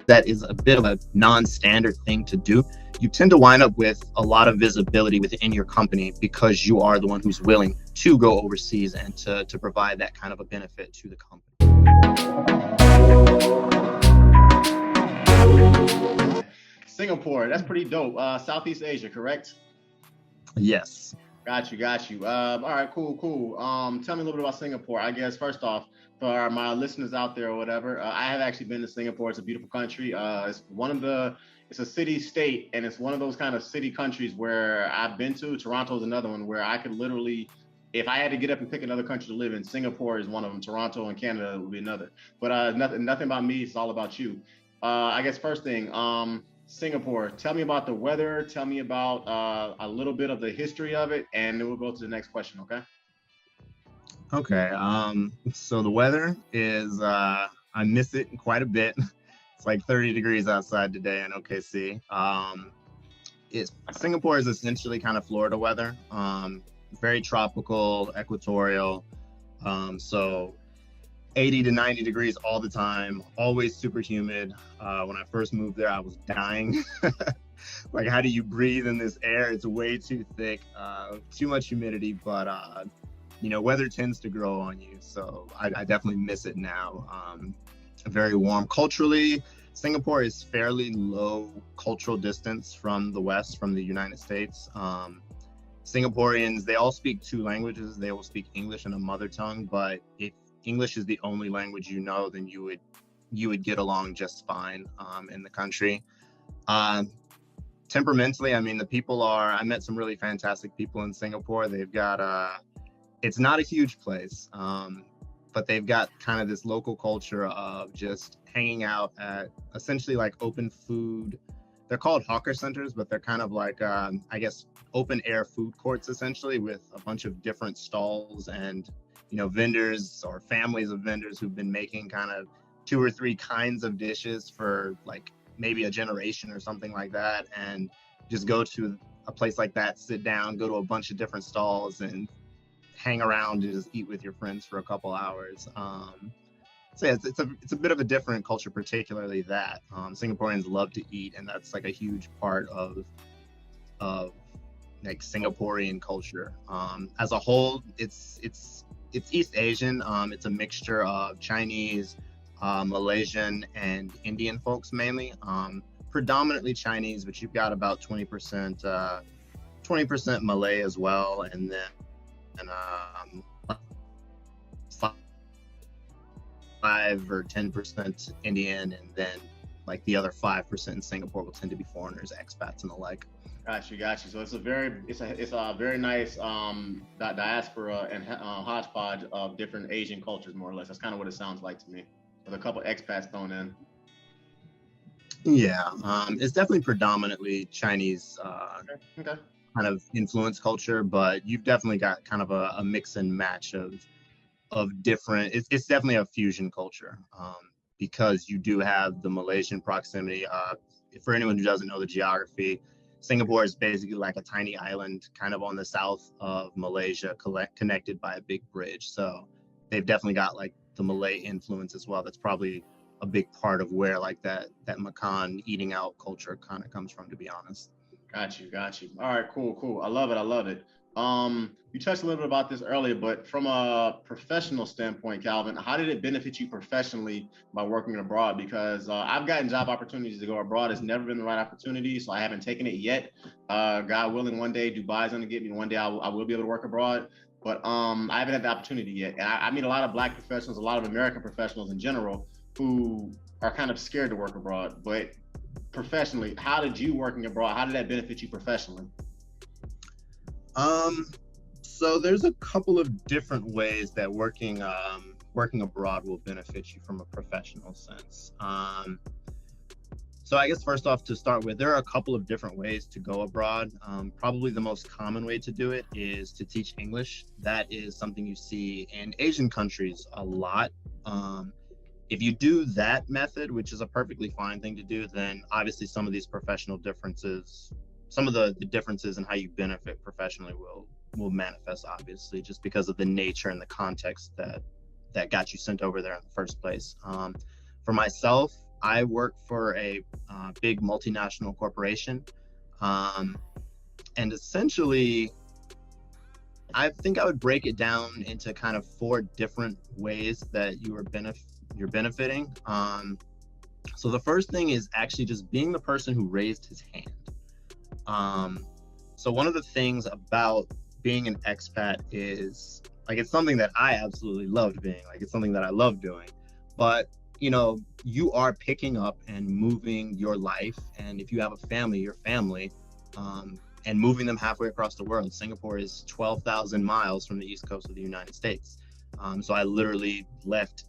that is a bit of a non-standard thing to do, you tend to wind up with a lot of visibility within your company because you are the one who's willing to go overseas and to provide that kind of a benefit to the company. Singapore, that's pretty dope. Southeast Asia, correct? Yes. Got you, got you. All right, cool. Tell me a little bit about Singapore. I guess first off, for my listeners out there or whatever, I have actually been to Singapore. It's a beautiful country. It's a city state, and it's one of those kind of city countries where I've been to. Toronto's another one where I could literally, if I had to get up and pick another country to live in, Singapore is one of them. Toronto and Canada would be another. But nothing about me. It's all about you. I guess first thing, Singapore. Tell me about the weather. Tell me about a little bit of the history of it, and then we'll go to the next question. Okay. Okay. So the weather is I miss it quite a bit. It's like 30 degrees outside today in OKC. Singapore is essentially kind of Florida weather. Very tropical, equatorial. So 80 to 90 degrees all the time, always super humid. When I first moved there, I was dying. Like, how do you breathe in this air? It's way too thick, too much humidity, but weather tends to grow on you. So I definitely miss it now. Very warm. Culturally, Singapore is fairly low cultural distance from the West, from the United States. Singaporeans, they all speak two languages. They will speak English and a mother tongue, but if English is the only language you know, then you would get along just fine in the country. Temperamentally, I mean, I met some really fantastic people in Singapore. They've got it's not a huge place, but they've got kind of this local culture of just hanging out at essentially like open food. They're called hawker centers, but they're kind of like, I guess, open air food courts, essentially, with a bunch of different stalls and, vendors or families of vendors who've been making kind of 2 or 3 kinds of dishes for like maybe a generation or something like that. And just go to a place like that, sit down, go to a bunch of different stalls and hang around and just eat with your friends for a couple hours. So yeah, it's a bit of a different culture, particularly that Singaporeans love to eat, and that's like a huge part of like Singaporean culture. As a whole, it's East Asian. It's a mixture of Chinese, Malaysian, and Indian folks mainly. Predominantly Chinese, but you've got about 20% Malay as well, and then 5 or 10% Indian, and then like the other 5% in Singapore will tend to be foreigners, expats, and the like. Got you. So it's a very nice diaspora and hodgepodge of different Asian cultures, more or less. That's kind of what it sounds like to me, with a couple expats thrown in. Yeah, it's definitely predominantly Chinese Okay. kind of influence culture, but you've definitely got kind of a mix and match of different. It's definitely a fusion culture because you do have the Malaysian proximity. For anyone who doesn't know the geography, Singapore is basically like a tiny island kind of on the south of Malaysia, connected by a big bridge. So they've definitely got like the Malay influence as well. That's probably a big part of where like that makan eating out culture kind of comes from, to be honest. Got you. All right, cool. I love it. You touched a little bit about this earlier, but from a professional standpoint, Calvin, how did it benefit you professionally by working abroad? Because I've gotten job opportunities to go abroad. It's never been the right opportunity, so I haven't taken it yet. God willing, one day Dubai's going to get me. One day I will be able to work abroad, but I haven't had the opportunity yet. And I meet a lot of Black professionals, a lot of American professionals in general, who are kind of scared to work abroad. But professionally, how did you working abroad? How did that benefit you professionally? So there's a couple of different ways that working abroad will benefit you from a professional sense. So I guess first off, to start with, there are a couple of different ways to go abroad. Probably the most common way to do it is to teach English. That is something you see in Asian countries a lot. If you do that method, which is a perfectly fine thing to do, then obviously some of these professional differences, some of the differences in how you benefit professionally will manifest, obviously, just because of the nature and the context that got you sent over there in the first place. For myself, I work for a big multinational corporation, um, and essentially, I think I would break it down into kind of four different ways that you're benefiting. So the first thing is actually just being the person who raised his hand. Um, so one of the things about being an expat is like it's something that I absolutely loved being. Like it's something that I love doing. But you are picking up and moving your life, and if you have a family, your family, and moving them halfway across the world. Singapore is 12,000 miles from the east coast of the United States. So I literally left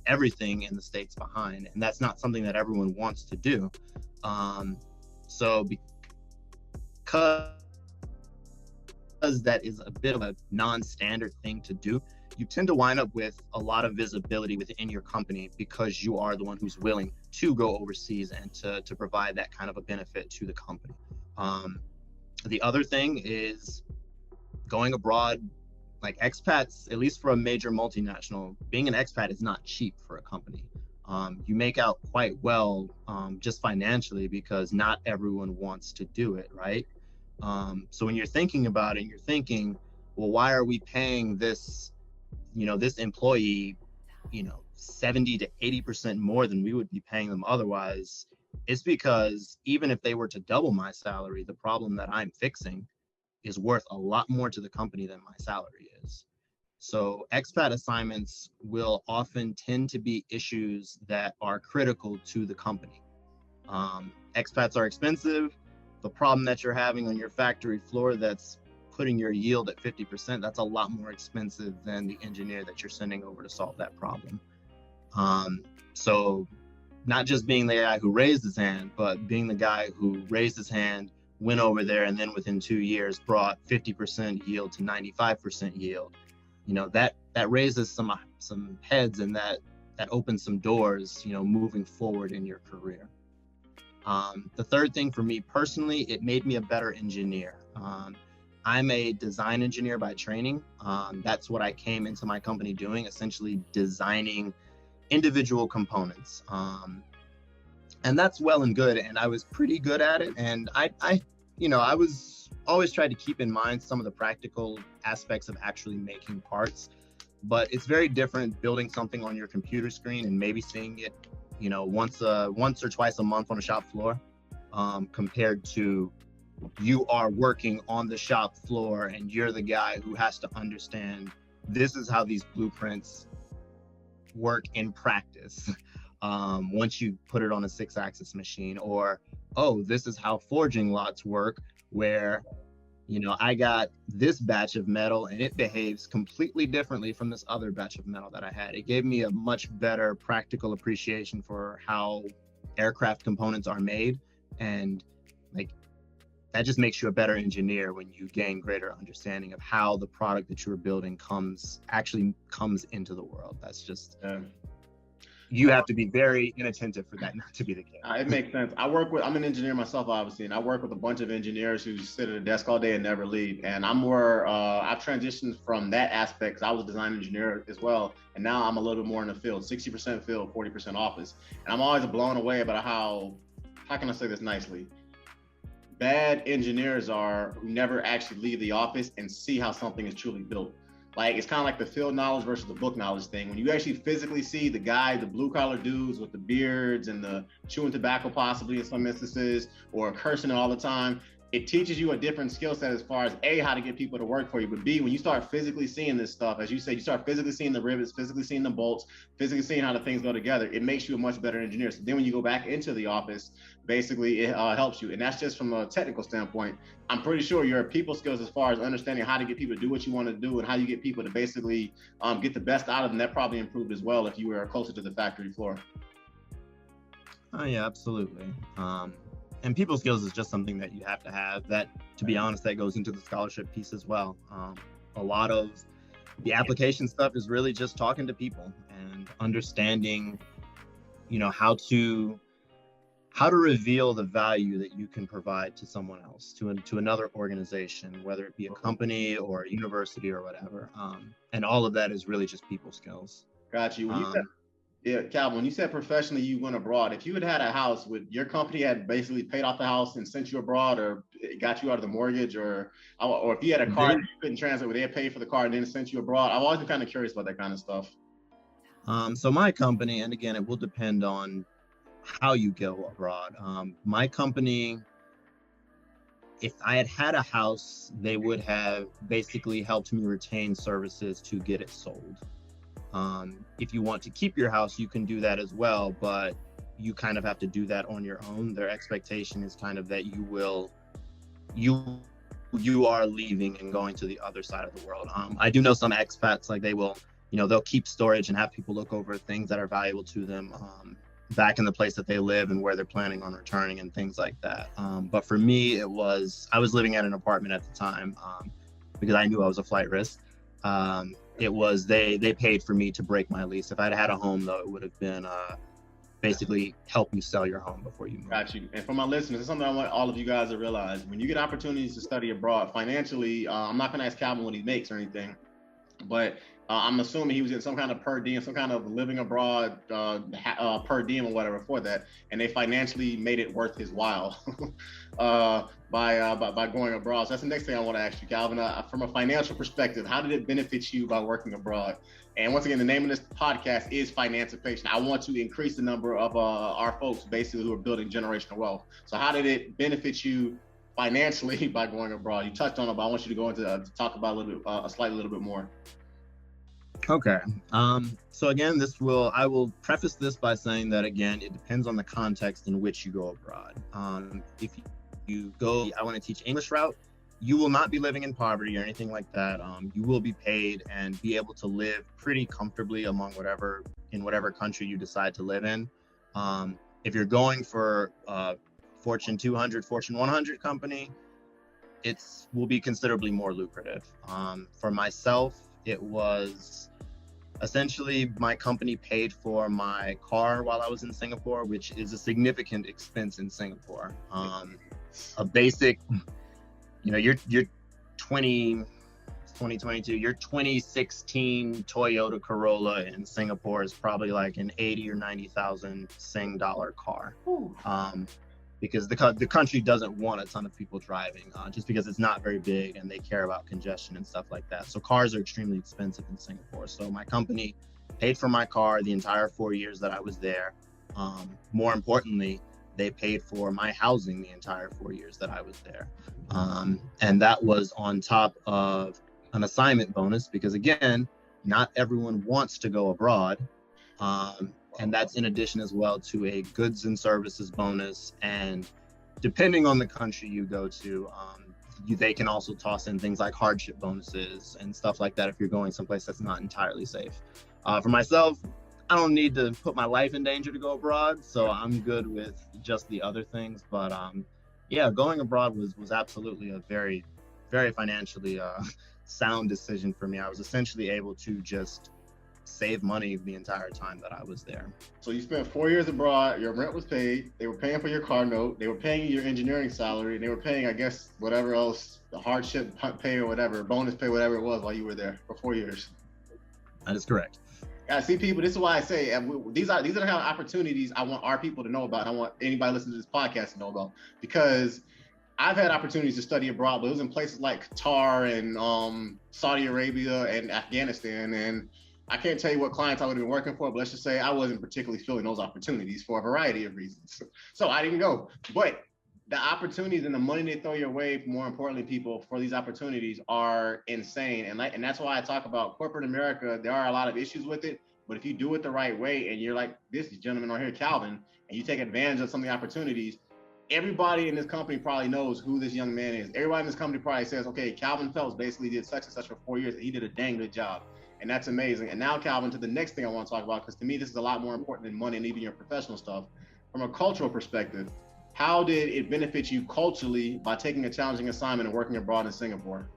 everything in the States behind, and that's not something that everyone wants to do. So because that is a bit of a non-standard thing to do, you tend to wind up with a lot of visibility within your company because you are the one who's willing to go overseas and to provide that kind of a benefit to the company. The other thing is going abroad. Like expats, at least for a major multinational, being an expat is not cheap for a company. You make out quite well just financially because not everyone wants to do it, right? So when you're thinking about it, you're thinking, well, why are we paying this employee, 70 to 80% more than we would be paying them otherwise? It's because even if they were to double my salary, the problem that I'm fixing is worth a lot more to the company than my salary is. So expat assignments will often tend to be issues that are critical to the company. Expats are expensive. The problem that you're having on your factory floor that's putting your yield at 50%, that's a lot more expensive than the engineer that you're sending over to solve that problem. So not just being the guy who raised his hand, but being the guy who raised his hand, went over there, and then within 2 years brought 50% yield to 95% yield. That raises some heads, and that opens some doors, moving forward in your career. The third thing for me personally, it made me a better engineer. I'm a design engineer by training. That's what I came into my company doing, essentially designing individual components. And that's well and good, and I was pretty good at it. And I was always tried to keep in mind some of the practical aspects of actually making parts. But it's very different building something on your computer screen and maybe seeing it, once or twice a month on a shop floor, compared to you are working on the shop floor and you're the guy who has to understand this is how these blueprints work in practice. Once you put it on a 6-axis machine, or this is how forging lots work, where I got this batch of metal and it behaves completely differently from this other batch of metal that I had. It gave me a much better practical appreciation for how aircraft components are made, and like that just makes you a better engineer when you gain greater understanding of how the product that you're building comes into the world. That's just you have to be very inattentive for that not to be the case. It makes sense. I'm an engineer myself, obviously, and I work with a bunch of engineers who sit at a desk all day and never leave. And I'm more, I've transitioned from that aspect because I was a design engineer as well. And now I'm a little bit more in the field, 60% field, 40% office. And I'm always blown away about how can I say this nicely? Bad engineers are who never actually leave the office and see how something is truly built. Like, it's kind of like the field knowledge versus the book knowledge thing. When you actually physically see the blue collar dudes with the beards and the chewing tobacco possibly in some instances, or cursing all the time, it teaches you a different skill set as far as A, how to get people to work for you, but B, when you start physically seeing this stuff, as you said, you start physically seeing the rivets, physically seeing the bolts, physically seeing how the things go together, it makes you a much better engineer. So then when you go back into the office, basically it helps you. And that's just from a technical standpoint. I'm pretty sure your people skills as far as understanding how to get people to do what you want to do and how you get people to basically get the best out of them, that probably improved as well if you were closer to the factory floor. Oh yeah, absolutely. And people skills is just something that you have to have. That, to be honest, that goes into the scholarship piece as well. A lot of the application stuff is really just talking to people and understanding, how to reveal the value that you can provide to someone else, to another organization, whether it be a company or a university or whatever. And all of that is really just people skills. Got you. Yeah, Calvin, when you said professionally you went abroad, if you had had a house, would your company had basically paid off the house and sent you abroad, or got you out of the mortgage, or if you had a car They, that you couldn't translate, would they have paid for the car and then sent you abroad? I've always been kind of curious about that kind of stuff. so my company, and again, it will depend on how you go abroad. My company, if I had had a house, they would have basically helped me retain services to get it sold. If you want to keep your house, you can do that as well, but you kind of have to do that on your own. Their expectation is kind of that you are leaving and going to the other side of the world. I do know some expats, like they'll keep storage and have people look over things that are valuable to them back in the place that they live and where they're planning on returning and things like that. But for me, I was living at an apartment at the time because I knew I was a flight risk. It was they paid for me to break my lease. If I'd had a home, though, it would have been basically help you sell your home before you move. Got you. And for my listeners, it's something I want all of you guys to realize. When you get opportunities to study abroad financially, I'm not going to ask Calvin what he makes or anything, but I'm assuming he was getting some kind of per diem, some kind of living abroad per diem or whatever for that, and they financially made it worth his while by going abroad. So that's the next thing I want to ask you, Calvin. From a financial perspective, how did it benefit you by working abroad? And once again, the name of this podcast is Financipation. I want to increase the number of our folks basically who are building generational wealth. So how did it benefit you financially by going abroad? You touched on it, but I want you to go into talk about a little bit more. Okay. So again, I will preface this by saying that, again, it depends on the context in which you go abroad. If you go, I want to teach English route, you will not be living in poverty or anything like that. You will be paid and be able to live pretty comfortably in whatever country you decide to live in. If you're going for Fortune 200, Fortune 100 company, it will be considerably more lucrative. For myself, it was essentially my company paid for my car while I was in Singapore, which is a significant expense in Singapore. A basic, your 2022, your 2016 Toyota Corolla in Singapore is probably like an 80 or 90,000 Sing dollar car. Because the country doesn't want a ton of people driving, just because it's not very big and they care about congestion and stuff like that. So cars are extremely expensive in Singapore. So my company paid for my car the entire 4 years that I was there. More importantly, they paid for my housing the entire 4 years that I was there. And that was on top of an assignment bonus, because again, not everyone wants to go abroad. And that's in addition as well to a goods and services bonus. And depending on the country you go to, they can also toss in things like hardship bonuses and stuff like that if you're going someplace that's not entirely safe. For myself, I don't need to put my life in danger to go abroad, so I'm good with just the other things. But yeah, going abroad was absolutely a very, very financially sound decision for me. I was essentially able to just save money the entire time that I was there. So you spent 4 years abroad, your rent was paid, they were paying for your car note, they were paying you your engineering salary, and they were paying, I guess, whatever else, the hardship pay or whatever, bonus pay, whatever it was while you were there for 4 years. That is correct. Yeah, see, people, this is why I say these are the kind of opportunities I want our people to know about. I want anybody listening to this podcast to know about, because I've had opportunities to study abroad, but it was in places like Qatar and Saudi Arabia and Afghanistan. And I can't tell you what clients I would have been working for, but let's just say I wasn't particularly filling those opportunities for a variety of reasons. So I didn't go. But the opportunities and the money they throw your way, more importantly, people, for these opportunities are insane. And that's why I talk about corporate America. There are a lot of issues with it, but if you do it the right way and you're like this gentleman right here, Calvin, and you take advantage of some of the opportunities, everybody in this company probably knows who this young man is. Everybody in this company probably says, okay, Calvin Phelps basically did such and such for 4 years, and he did a dang good job. And that's amazing. And now, Calvin, to the next thing I want to talk about, because to me, this is a lot more important than money and even your professional stuff. From a cultural perspective, how did it benefit you culturally by taking a challenging assignment and working abroad in Singapore?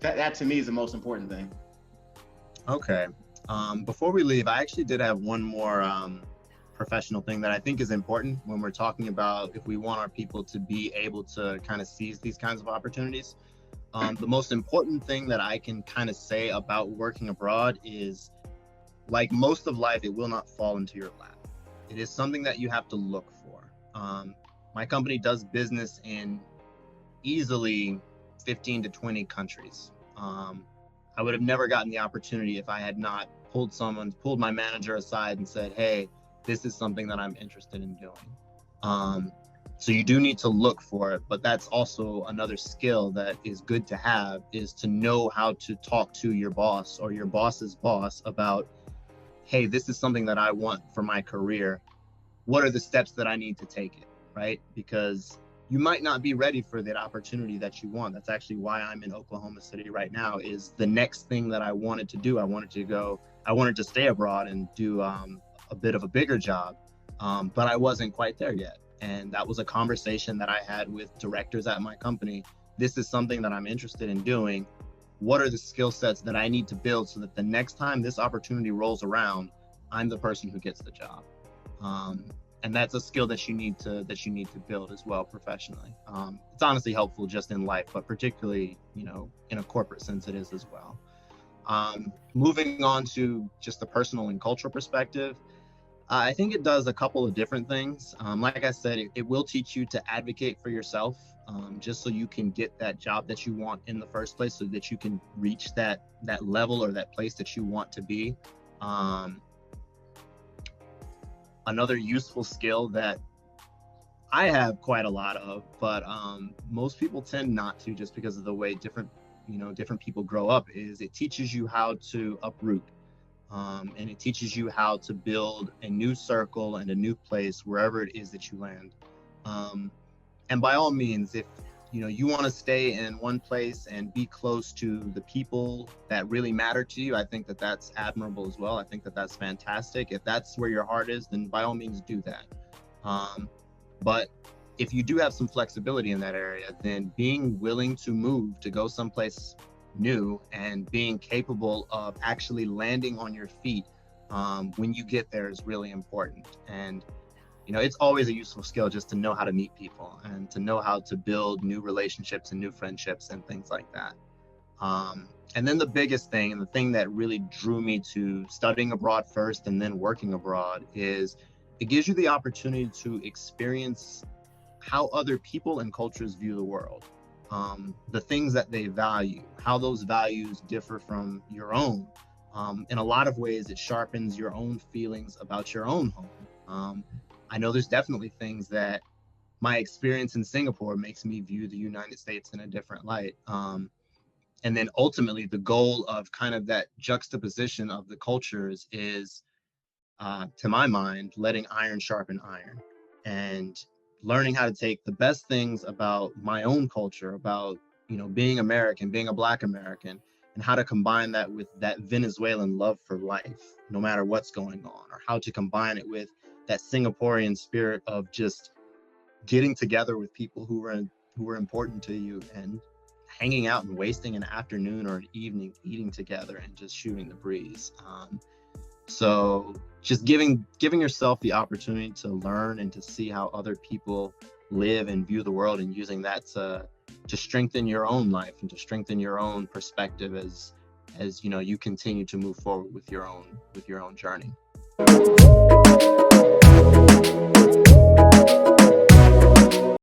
That to me is the most important thing. Okay. Before we leave, I actually did have one more professional thing that I think is important when we're talking about if we want our people to be able to kind of seize these kinds of opportunities. The most important thing that I can kind of say about working abroad is like most of life, it will not fall into your lap. It is something that you have to look for. My company does business in easily 15 to 20 countries. I would have never gotten the opportunity if I had not pulled my manager aside and said, hey, this is something that I'm interested in doing. So you do need to look for it, but that's also another skill that is good to have, is to know how to talk to your boss or your boss's boss about, hey, this is something that I want for my career. What are the steps that I need to take it, right? Because you might not be ready for that opportunity that you want. That's actually why I'm in Oklahoma City right now, is the next thing that I wanted to do. I wanted to stay abroad and do a bit of a bigger job, but I wasn't quite there yet. And that was a conversation that I had with directors at my company. This is something that I'm interested in doing. What are the skill sets that I need to build so that the next time this opportunity rolls around, I'm the person who gets the job? And that's a skill that you need to build as well professionally. It's honestly helpful just in life, but particularly, in a corporate sense, it is as well. Moving on to just the personal and cultural perspective, I think it does a couple of different things. Like I said, it will teach you to advocate for yourself, just so you can get that job that you want in the first place, so that you can reach that level or that place that you want to be. Another useful skill that I have quite a lot of, but most people tend not to, just because of the way different people grow up, is it teaches you how to uproot. And it teaches you how to build a new circle and a new place wherever it is that you land. And by all means, if you want to stay in one place and be close to the people that really matter to you, I think that that's admirable as well. I think that that's fantastic. If that's where your heart is, then by all means do that. But if you do have some flexibility in that area, then being willing to move to go someplace new and being capable of actually landing on your feet when you get there is really important. And it's always a useful skill just to know how to meet people and to know how to build new relationships and new friendships and things like that. And then the biggest thing, and the thing that really drew me to studying abroad first and then working abroad, is it gives you the opportunity to experience how other people and cultures view the world. The things that they value, how those values differ from your own. In a lot of ways, it sharpens your own feelings about your own home. I know there's definitely things that my experience in Singapore makes me view the United States in a different light. And then ultimately, the goal of kind of that juxtaposition of the cultures is, to my mind, letting iron sharpen iron, and learning how to take the best things about my own culture, about being American, being a Black American, and how to combine that with that Venezuelan love for life, no matter what's going on, or how to combine it with that Singaporean spirit of just getting together with people who were important to you and hanging out and wasting an afternoon or an evening eating together and just shooting the breeze. So just giving yourself the opportunity to learn and to see how other people live and view the world, and using that to strengthen your own life and to strengthen your own perspective as you continue to move forward with your own journey.